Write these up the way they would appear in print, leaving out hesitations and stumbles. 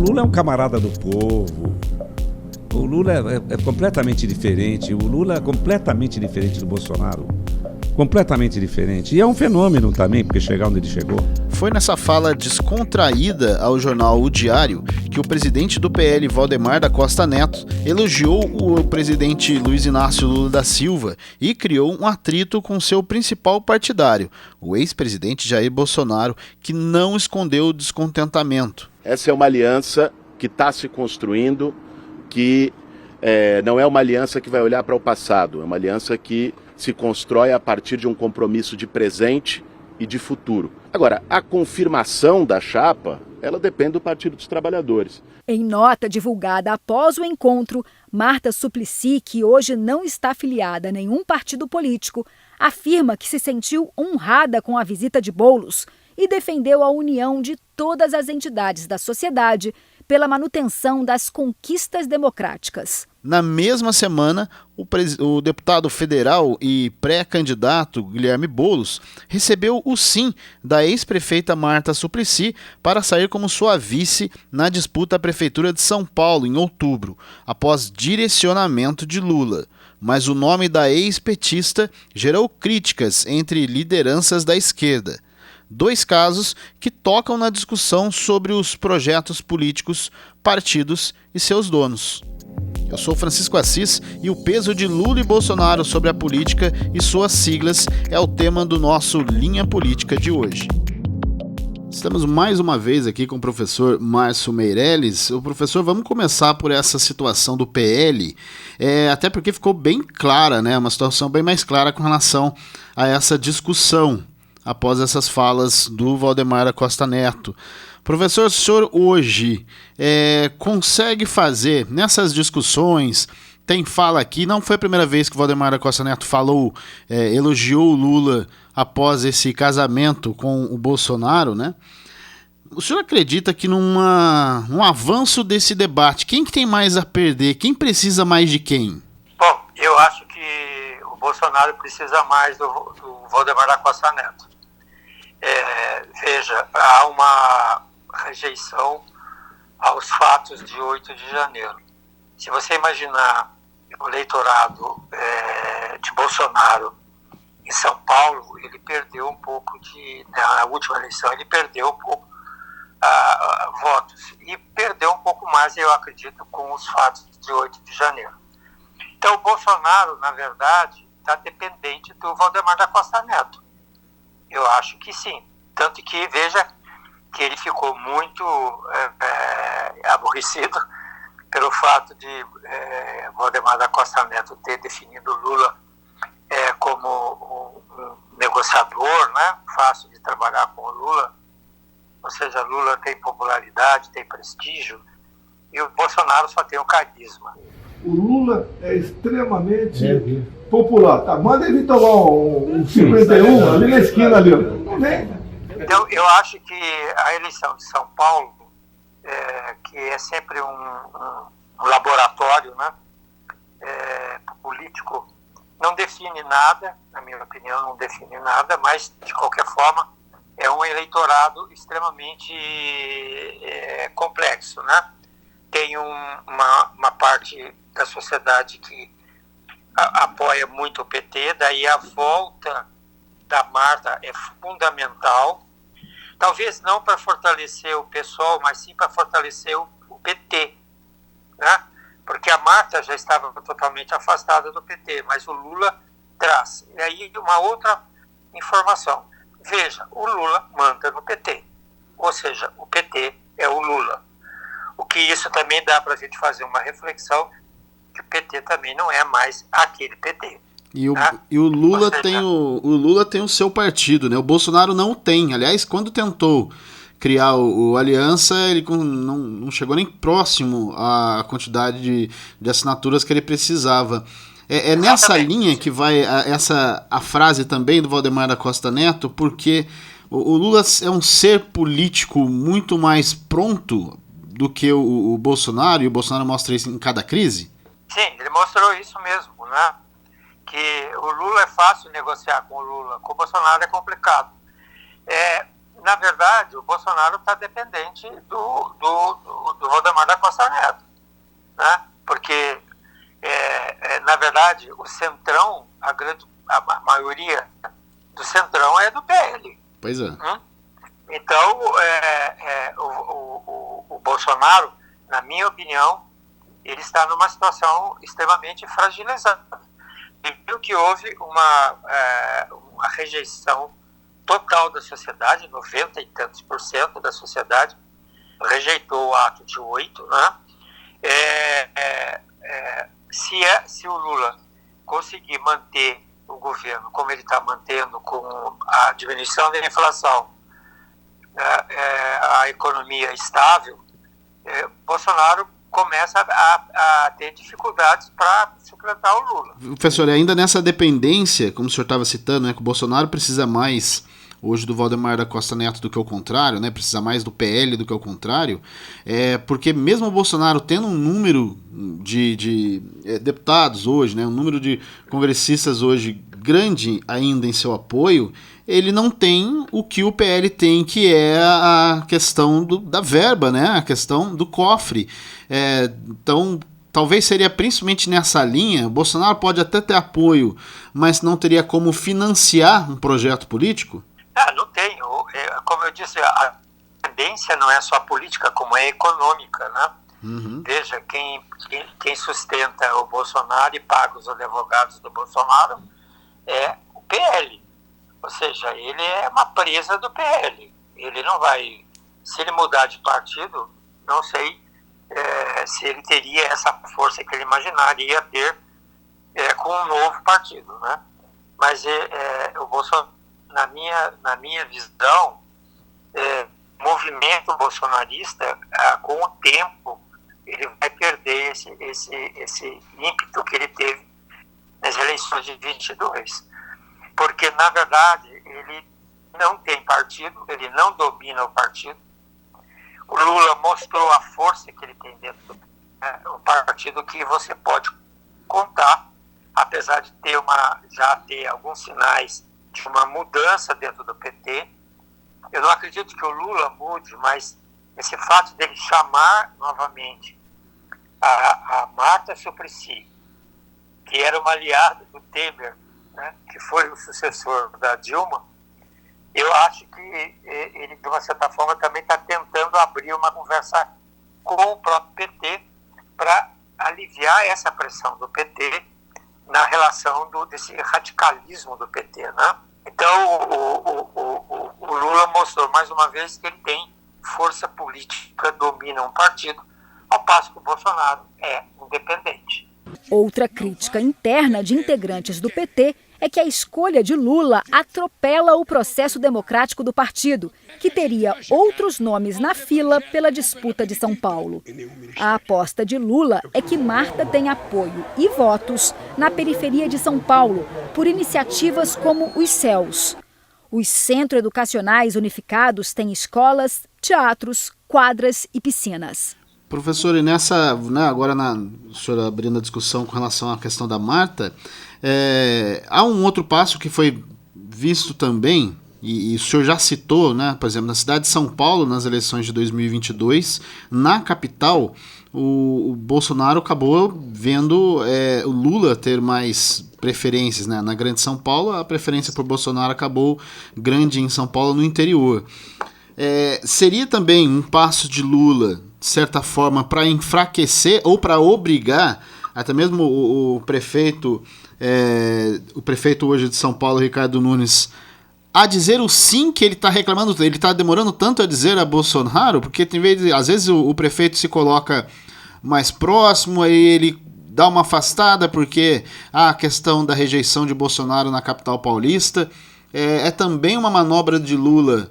Lula é um camarada do povo. O Lula é completamente diferente. O Lula é completamente diferente do Bolsonaro. Completamente diferente. E é um fenômeno também, porque chegar onde ele chegou. Foi nessa fala descontraída ao jornal O Diário que o presidente do PL, Valdemar da Costa Neto, elogiou o presidente Luiz Inácio Lula da Silva e criou um atrito com seu principal partidário, o ex-presidente Jair Bolsonaro, que não escondeu o descontentamento. Essa é uma aliança que está se construindo, que não é uma aliança que vai olhar para o passado, é uma aliança que se constrói a partir de um compromisso de presente e de futuro. Agora, a confirmação da chapa, ela depende do Partido dos Trabalhadores. Em nota divulgada após o encontro, Marta Suplicy, que hoje não está afiliada a nenhum partido político, afirma que se sentiu honrada com a visita de Boulos e defendeu a união de todas as entidades da sociedade pela manutenção das conquistas democráticas. Na mesma semana, o deputado federal e pré-candidato Guilherme Boulos recebeu o sim da ex-prefeita Marta Suplicy para sair como sua vice na disputa à Prefeitura de São Paulo em outubro, após direcionamento de Lula. Mas o nome da ex-petista gerou críticas entre lideranças da esquerda. 2 casos que tocam na discussão sobre os projetos políticos, partidos e seus donos. Eu sou Francisco Assis e o peso de Lula e Bolsonaro sobre a política e suas siglas é o tema do nosso Linha Política de hoje. Estamos mais uma vez aqui com o professor Márcio Meirelles. O professor, vamos começar por essa situação do PL, até porque ficou bem clara, né? Uma situação bem mais clara com relação a essa discussão após essas falas do Valdemar da Costa Neto. Professor, o senhor hoje consegue fazer nessas discussões, tem fala aqui, não foi a primeira vez que o Valdemar da Costa Neto elogiou o Lula após esse casamento com o Bolsonaro, né? O senhor acredita que num avanço desse debate, quem que tem mais a perder? Quem precisa mais de quem? Bom, eu acho que o Bolsonaro precisa mais do Valdemar da Costa Neto. Veja, há uma rejeição aos fatos de 8 de janeiro. Se você imaginar o eleitorado de Bolsonaro em São Paulo, ele perdeu um pouco na última eleição, ele perdeu um pouco votos. E perdeu um pouco mais, eu acredito, com os fatos de 8 de janeiro. Então, o Bolsonaro, na verdade, está dependente do Valdemar da Costa Neto. Eu acho que sim. Tanto que, veja, que ele ficou muito aborrecido pelo fato de Valdemar da Costa Neto ter definido Lula como um negociador, né? Fácil de trabalhar com o Lula. Ou seja, Lula tem popularidade, tem prestígio, e o Bolsonaro só tem o carisma. O Lula é extremamente popular. Tá, manda ele tomar um 51 ali na esquina ali. Não vem. Então, eu acho que a eleição de São Paulo, que é sempre um laboratório, né, político, não define nada, na minha opinião, não define nada, mas, de qualquer forma, é um eleitorado extremamente complexo, né? Tem uma parte da sociedade que apoia muito o PT, daí a volta da Marta é fundamental, talvez não para fortalecer o PSOL, mas sim para fortalecer o PT, né? Porque a Marta já estava totalmente afastada do PT, mas o Lula traz. E aí uma outra informação, veja, o Lula manda no PT, ou seja, o PT é o Lula. O que isso também dá para a gente fazer uma reflexão, que o PT também não é mais aquele PT. E o Lula tem o seu partido, né? O Bolsonaro não tem. Aliás, quando tentou criar o Aliança, ele não chegou nem próximo à quantidade de assinaturas que ele precisava. É nessa linha que vai a frase também do Valdemar da Costa Neto, porque o Lula é um ser político muito mais pronto do que o Bolsonaro, e o Bolsonaro mostra isso em cada crise? Sim, ele mostrou isso mesmo, né? Que o Lula é fácil negociar com o Lula, com o Bolsonaro é complicado. Na verdade, o Bolsonaro está dependente do Valdemar da Costa Neto, né? Porque, na verdade, o Centrão, a maioria do Centrão é do PL. Pois é. Então, o Bolsonaro, na minha opinião, ele está numa situação extremamente fragilizada. E viu que houve uma rejeição total da sociedade, 90 e tantos % da sociedade rejeitou o ato de 8, né? Se o Lula conseguir manter o governo como ele está mantendo, com a diminuição da inflação, a economia estável, Bolsonaro começa a ter dificuldades para suplantar o Lula. Professor, ainda nessa dependência, como o senhor estava citando, né, que o Bolsonaro precisa mais hoje do Valdemar da Costa Neto do que o contrário, né, precisa mais do PL do que o contrário, porque mesmo o Bolsonaro tendo um número de deputados hoje, né, um número de congressistas hoje grande ainda em seu apoio, ele não tem o que o PL tem, que é a questão da verba, né, a questão do cofre. Então, talvez seria principalmente nessa linha. O Bolsonaro pode até ter apoio, mas não teria como financiar um projeto político? Não tem. Como eu disse, a tendência não é só política, como é econômica, né? Uhum. Veja, quem sustenta o Bolsonaro e paga os advogados do Bolsonaro é o PL. Ou seja, ele é uma presa do PL. Ele não vai... Se ele mudar de partido, não sei se ele teria essa força que ele imaginaria ter com um novo partido, né? Mas o Bolsonaro, na minha visão, o movimento bolsonarista, com o tempo, ele vai perder esse ímpeto que ele teve nas eleições de 22. Porque, na verdade, ele não tem partido, ele não domina o partido. O Lula mostrou a força que ele tem dentro do partido, que você pode contar, apesar de já ter alguns sinais de uma mudança dentro do PT. Eu não acredito que o Lula mude, mas esse fato dele chamar novamente a Marta Suplicy, que era uma aliada do Temer, né, que foi o sucessor da Dilma, eu acho que ele, de uma certa forma, também está tentando abrir uma conversa com o próprio PT para aliviar essa pressão do PT na relação desse radicalismo do PT, né? Então, o Lula mostrou mais uma vez que ele tem força política, domina um partido, ao passo que o Bolsonaro é independente. Outra crítica interna de integrantes do PT é que a escolha de Lula atropela o processo democrático do partido, que teria outros nomes na fila pela disputa de São Paulo. A aposta de Lula é que Marta tem apoio e votos na periferia de São Paulo por iniciativas como os CELs. Os Centros Educacionais Unificados têm escolas, teatros, quadras e piscinas. Professor, e nessa, né, agora o senhor abrindo a discussão com relação à questão da Marta, há um outro passo que foi visto também, e o senhor já citou, né, por exemplo, na cidade de São Paulo, nas eleições de 2022, na capital, o Bolsonaro acabou vendo o Lula ter mais preferências, né? Na grande São Paulo, a preferência por Bolsonaro acabou grande em São Paulo, no interior. Seria também um passo de Lula, de certa forma, para enfraquecer ou para obrigar até mesmo o prefeito hoje de São Paulo, Ricardo Nunes, a dizer o sim que ele está reclamando, ele está demorando tanto a dizer a Bolsonaro, porque às vezes o prefeito se coloca mais próximo, aí ele dá uma afastada, porque a questão da rejeição de Bolsonaro na capital paulista é também uma manobra de Lula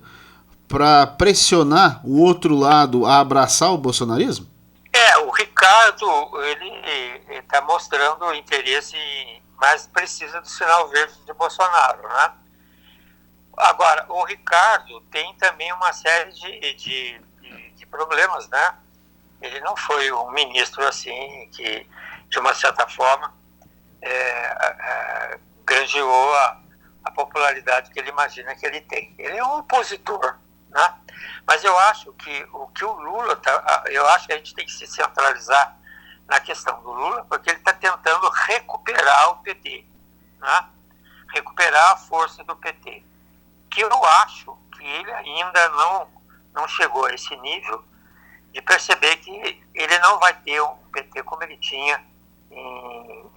para pressionar o outro lado a abraçar o bolsonarismo? O Ricardo, ele está mostrando o interesse, mas precisa do sinal verde de Bolsonaro, né? Agora, o Ricardo tem também uma série de problemas, né? Ele não foi um ministro assim que, de uma certa forma, granjeou a popularidade que ele imagina que ele tem. Ele é um opositor, né? Mas eu acho que o Lula, eu acho que a gente tem que se centralizar na questão do Lula, porque ele está tentando recuperar o PT, né? Recuperar a força do PT, que eu acho que ele ainda não chegou a esse nível de perceber que ele não vai ter um PT como ele tinha em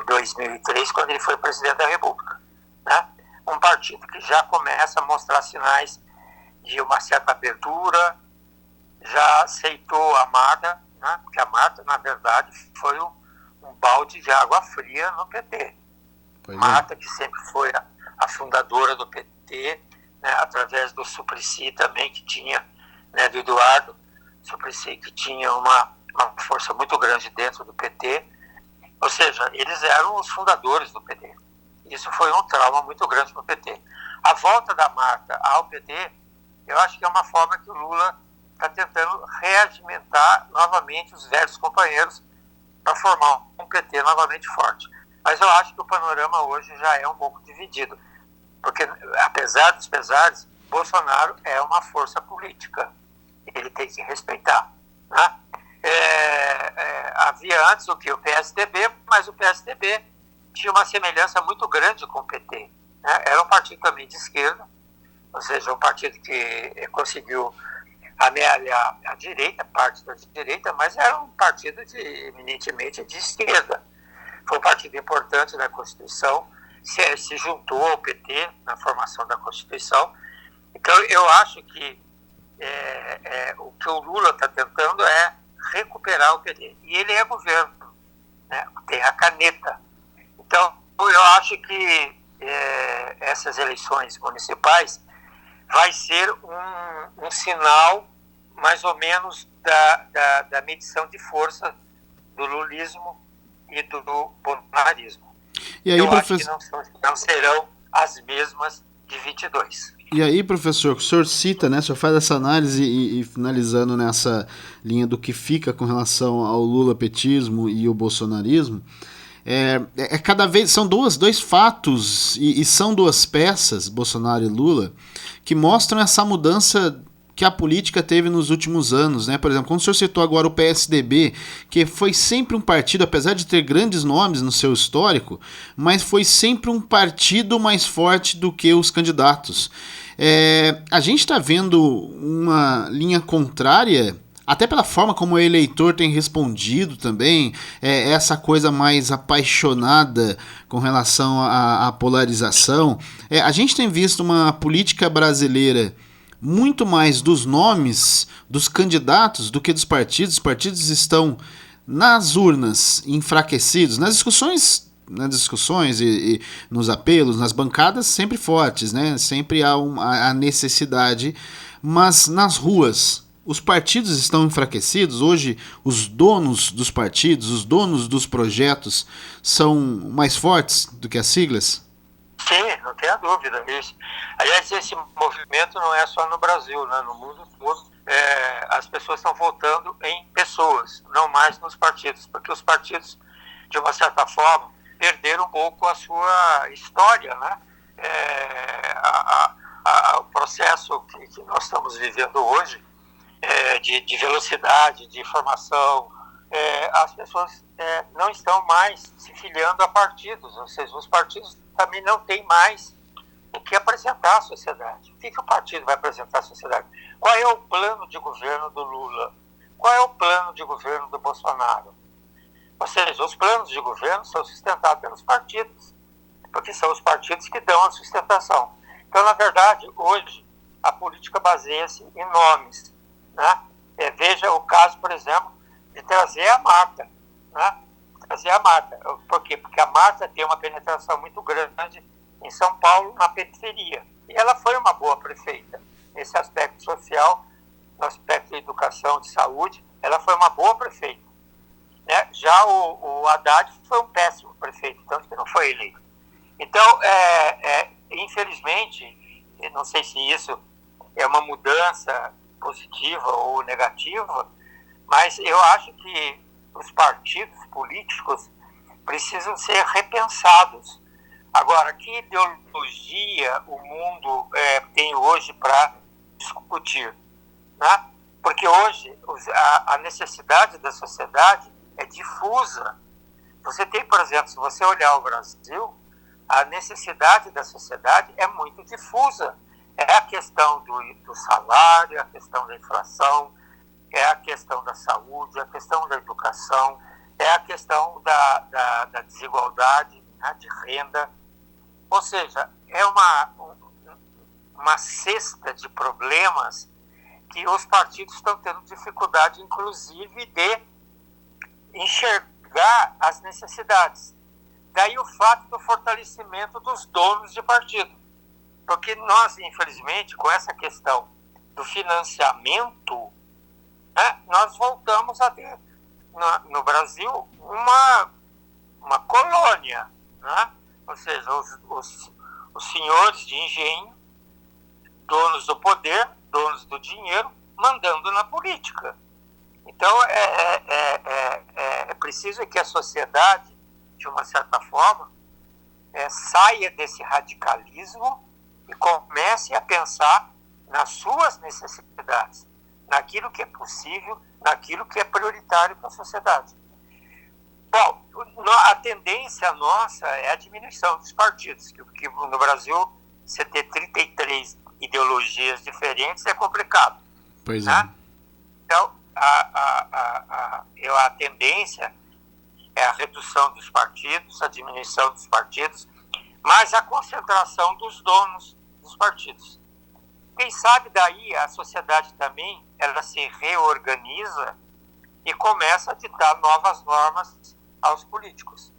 2003, quando ele foi presidente da República, né? Um partido que já começa a mostrar sinais de uma certa abertura, já aceitou a Marta, né? Porque a Marta, na verdade, foi um balde de água fria no PT. Marta, que sempre foi a fundadora do PT, né? Através do Suplicy também, que tinha, né? Do Eduardo Suplicy, que tinha uma força muito grande dentro do PT. Ou seja, eles eram os fundadores do PT. Isso foi um trauma muito grande para o PT. A volta da Marta ao PT, eu acho que é uma forma que o Lula está tentando reagimentar novamente os velhos companheiros para formar um PT novamente forte. Mas eu acho que o panorama hoje já é um pouco dividido, porque, apesar dos pesares, Bolsonaro é uma força política. Ele tem que respeitar, né? Havia antes o PSDB, mas o PSDB tinha uma semelhança muito grande com o PT, né? Era um partido também de esquerda, ou seja, um partido que conseguiu amealhar a direita, parte da direita, mas era um partido eminentemente de esquerda. Foi um partido importante na Constituição, se juntou ao PT na formação da Constituição. Então, eu acho que o que o Lula está tentando é recuperar o PT. E ele é governo, né? Tem a caneta. Então, eu acho que essas eleições municipais vai ser um sinal, mais ou menos, da medição de força do lulismo e do bolsonarismo. E aí, eu acho que não serão as mesmas de 22. E aí, professor, o senhor cita, né, o senhor faz essa análise e finalizando nessa linha do que fica com relação ao lulapetismo e o bolsonarismo, cada vez são dois fatos e são duas peças, Bolsonaro e Lula, que mostram essa mudança que a política teve nos últimos anos, né? Por exemplo, quando o senhor citou agora o PSDB, que foi sempre um partido, apesar de ter grandes nomes no seu histórico, mas foi sempre um partido mais forte do que os candidatos. A gente está vendo uma linha contrária, até pela forma como o eleitor tem respondido também, essa coisa mais apaixonada com relação à polarização. A gente tem visto uma política brasileira muito mais dos nomes dos candidatos do que dos partidos. Os partidos estão nas urnas enfraquecidos, nas discussões e nos apelos, nas bancadas sempre fortes, né? Sempre há a necessidade, mas nas ruas os partidos estão enfraquecidos. Hoje os donos dos partidos, os donos dos projetos são mais fortes do que as siglas? Sim, não tenha dúvida disso. Aliás, esse movimento não é só no Brasil, né? No mundo todo, as pessoas estão votando em pessoas, não mais nos partidos, porque os partidos, de uma certa forma, perderam um pouco a sua história, né? O processo que nós estamos vivendo hoje, de velocidade, de informação, as pessoas não estão mais se filiando a partidos, ou seja, os partidos também não têm mais o que apresentar à sociedade. O que o partido vai apresentar à sociedade? Qual é o plano de governo do Lula? Qual é o plano de governo do Bolsonaro? Ou seja, os planos de governo são sustentados pelos partidos, porque são os partidos que dão a sustentação. Então, na verdade, hoje, a política baseia-se em nomes, né? Veja o caso, por exemplo, de trazer a Marta, né? Trazer a Marta. Por quê? Porque a Marta tem uma penetração muito grande em São Paulo, na periferia. E ela foi uma boa prefeita. Nesse aspecto social, no aspecto de educação, de saúde, ela foi uma boa prefeita. Né? Já o Haddad foi um péssimo prefeito, tanto que não foi eleito. Então, infelizmente, não sei se isso é uma mudança positiva ou negativa, mas eu acho que os partidos políticos precisam ser repensados. Agora, que ideologia o mundo tem hoje para discutir, né? Porque hoje a necessidade da sociedade é difusa. Você tem, por exemplo, se você olhar o Brasil, a necessidade da sociedade é muito difusa. É a questão do salário, é a questão da inflação, é a questão da saúde, é a questão da educação, é a questão da desigualdade, né, de renda. Ou seja, é uma cesta de problemas que os partidos estão tendo dificuldade, inclusive, de enxergar as necessidades. Daí o fato do fortalecimento dos donos de partido. Porque nós, infelizmente, com essa questão do financiamento, né, nós voltamos a ter no Brasil uma colônia, né? Ou seja, os senhores de engenho, donos do poder, donos do dinheiro, mandando na política. Então, é preciso que a sociedade, de uma certa forma, saia desse radicalismo e comece a pensar nas suas necessidades, naquilo que é possível, naquilo que é prioritário para a sociedade. Bom, a tendência nossa é a diminuição dos partidos, que no Brasil você ter 33 ideologias diferentes é complicado. Pois né? Então, a tendência é a redução dos partidos, a diminuição dos partidos, mas a concentração dos donos dos partidos. Quem sabe daí a sociedade também ela se reorganiza e começa a ditar novas normas aos políticos,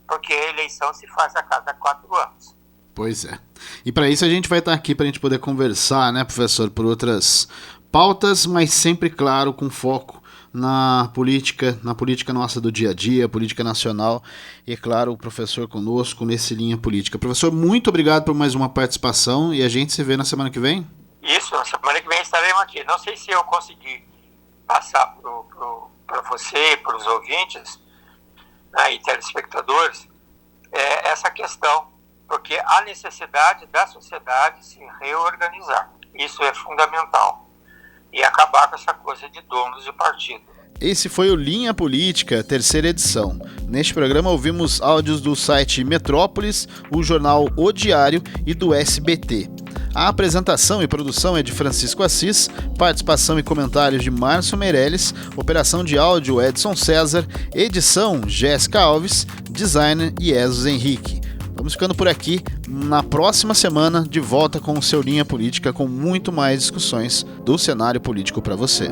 porque a eleição se faz a cada 4 anos. Pois é. E para isso a gente vai estar aqui para a gente poder conversar, né, professor, por outras pautas, mas sempre, claro, com foco na política nossa do dia a dia, política nacional, e, claro, o professor conosco nesse Linha Política. Professor, muito obrigado por mais uma participação e a gente se vê na semana que vem. Isso, na semana que vem estaremos aqui. Não sei se eu consegui passar para você e para os ouvintes, né, e telespectadores, essa questão, porque há necessidade da sociedade se reorganizar. Isso é fundamental. E acabar com essa coisa de donos de partido. Esse foi o Linha Política, 3ª edição. Neste programa ouvimos áudios do site Metrópolis, o jornal O Diário e do SBT. A apresentação e produção é de Francisco Assis, participação e comentários de Márcio Meirelles, operação de áudio Edson César, edição Jéssica Alves, designer Jesus Henrique. Vamos ficando por aqui. Na próxima semana, de volta com o seu Linha Política, com muito mais discussões do cenário político para você.